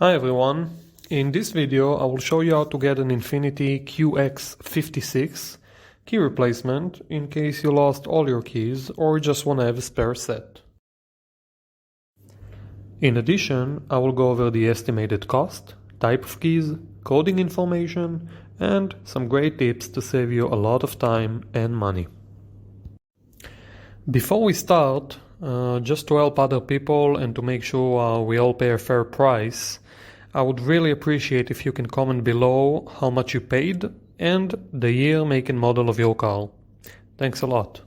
Hi everyone, in this video I will show you how to get an Infiniti QX56 key replacement in case you lost all your keys or just want to have a spare set. In addition, I will go over the estimated cost, type of keys, coding information, and some great tips to save you a lot of time and money. Before we start, just to help other people and to make sure we all pay a fair price, I would really appreciate if you can comment below how much you paid and the year, make and model of your car. Thanks a lot.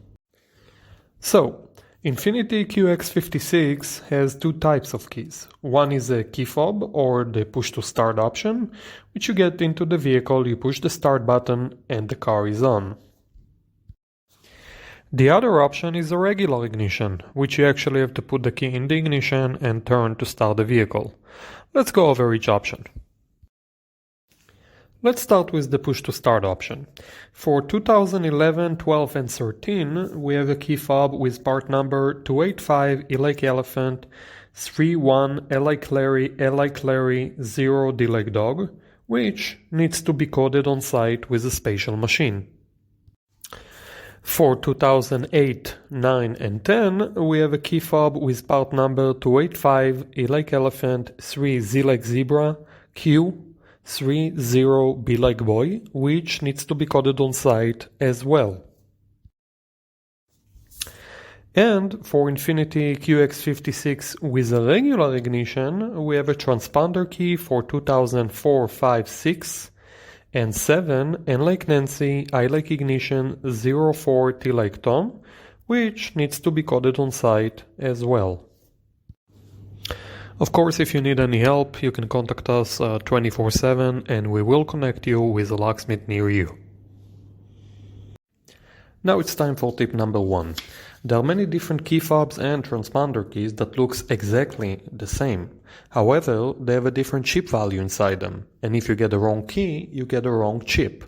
So, Infiniti QX56 has two types of keys. One is a key fob or the push to start option, which you get into the vehicle, you push the start button and the car is on. The other option is a regular ignition, which you actually have to put the key in the ignition and turn to start the vehicle. Let's go over each option. Let's start with the push to start option. For 2011, 12 and 13, we have a key fob with part number 285 E like elephant, 31 L like Larry, L like Larry, 0 D like dog, which needs to be coded on site with a special machine. For 2008, 9 and 10, we have a key fob with part number 285 E like elephant, 3 Z like zebra, Q, 30 B like boy, which needs to be coded on site as well. And for Infiniti QX56 with a regular ignition, we have a transponder key for 2004, 5, 6, and 7, N like Nancy, I like ignition, 04 T like Tom, which needs to be coded on site as well. Of course, if you need any help, you can contact us 24/7 and we will connect you with a locksmith near you. Now it's time for tip number 1. There are many different key fobs and transponder keys that looks exactly the same. However, they have a different chip value inside them, and if you get the wrong key, you get the wrong chip.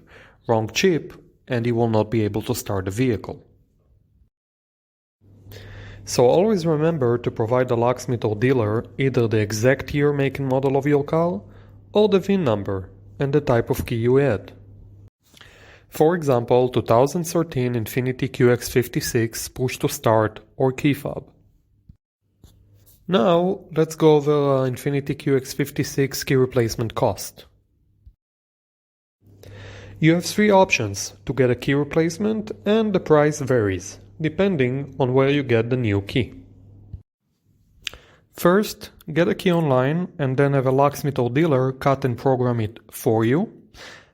Wrong chip, and you will not be able to start the vehicle. So always remember to provide the locksmith or dealer either the exact year, make and model of your car, or the VIN number and the type of key you had. For example, 2013 Infiniti QX56 push to start or key fob. Now let's go over Infiniti QX56 key replacement cost. You have three options to get a key replacement and the price varies depending on where you get the new key. First, get a key online and then have a locksmith or dealer cut and program it for you.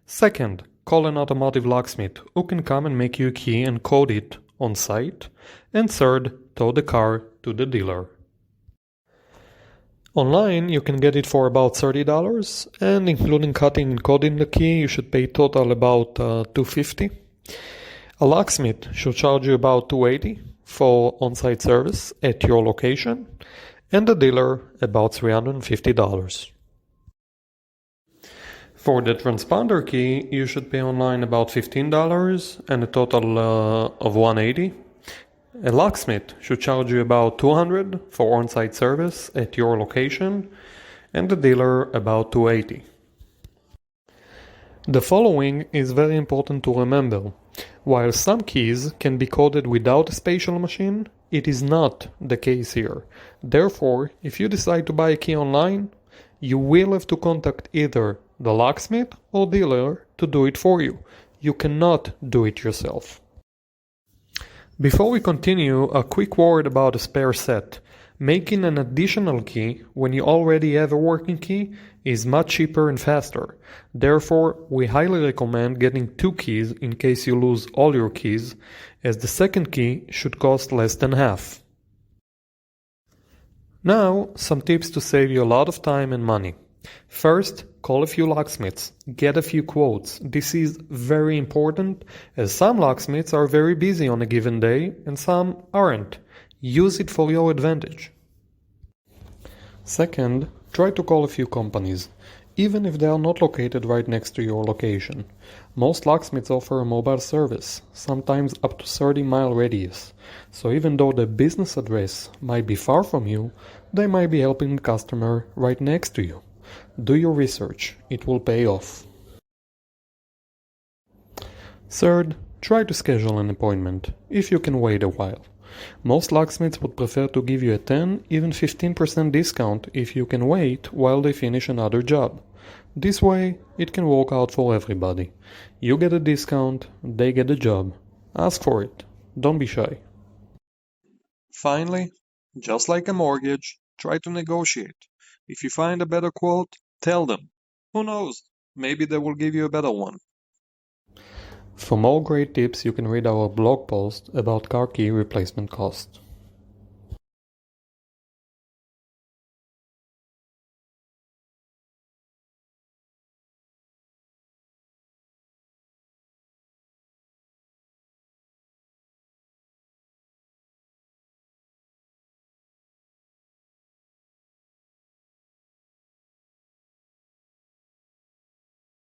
Second, call an automotive locksmith who can come and make you a key and code it on site. And third, tow the car to the dealer. Online, you can get it for about $30, and including cutting and coding the key, you should pay total about $250. A locksmith should charge you about $280 for on-site service at your location, and the dealer about $350. For the transponder key, you should pay online about $15 and a total of $180. A locksmith should charge you about $200 for on-site service at your location and the dealer about $280. The following is very important to remember. While some keys can be coded without a special machine, it is not the case here. Therefore, if you decide to buy a key online, you will have to contact either the locksmith or dealer to do it for you. You cannot do it yourself. Before we continue, a quick word about a spare set. Making an additional key when you already have a working key is much cheaper and faster. Therefore, we highly recommend getting two keys in case you lose all your keys, as the second key should cost less than half. Now, some tips to save you a lot of time and money. First, call a few locksmiths, get a few quotes. This is very important as some locksmiths are very busy on a given day and some aren't. Use it for your advantage. Second, try to call a few companies, even if they are not located right next to your location. Most locksmiths offer a mobile service, sometimes up to 30-mile radius. So even though the business address might be far from you, they might be helping the customer right next to you. Do your research, it will pay off. Third, try to schedule an appointment, if you can wait a while. Most locksmiths would prefer to give you a 10, even 15% discount if you can wait while they finish another job. This way, it can work out for everybody. You get a discount, they get a job. Ask for it. Don't be shy. Finally, just like a mortgage, try to negotiate. If you find a better quote, tell them. Who knows? Maybe they will give you a better one. For more great tips, you can read our blog post about car key replacement cost.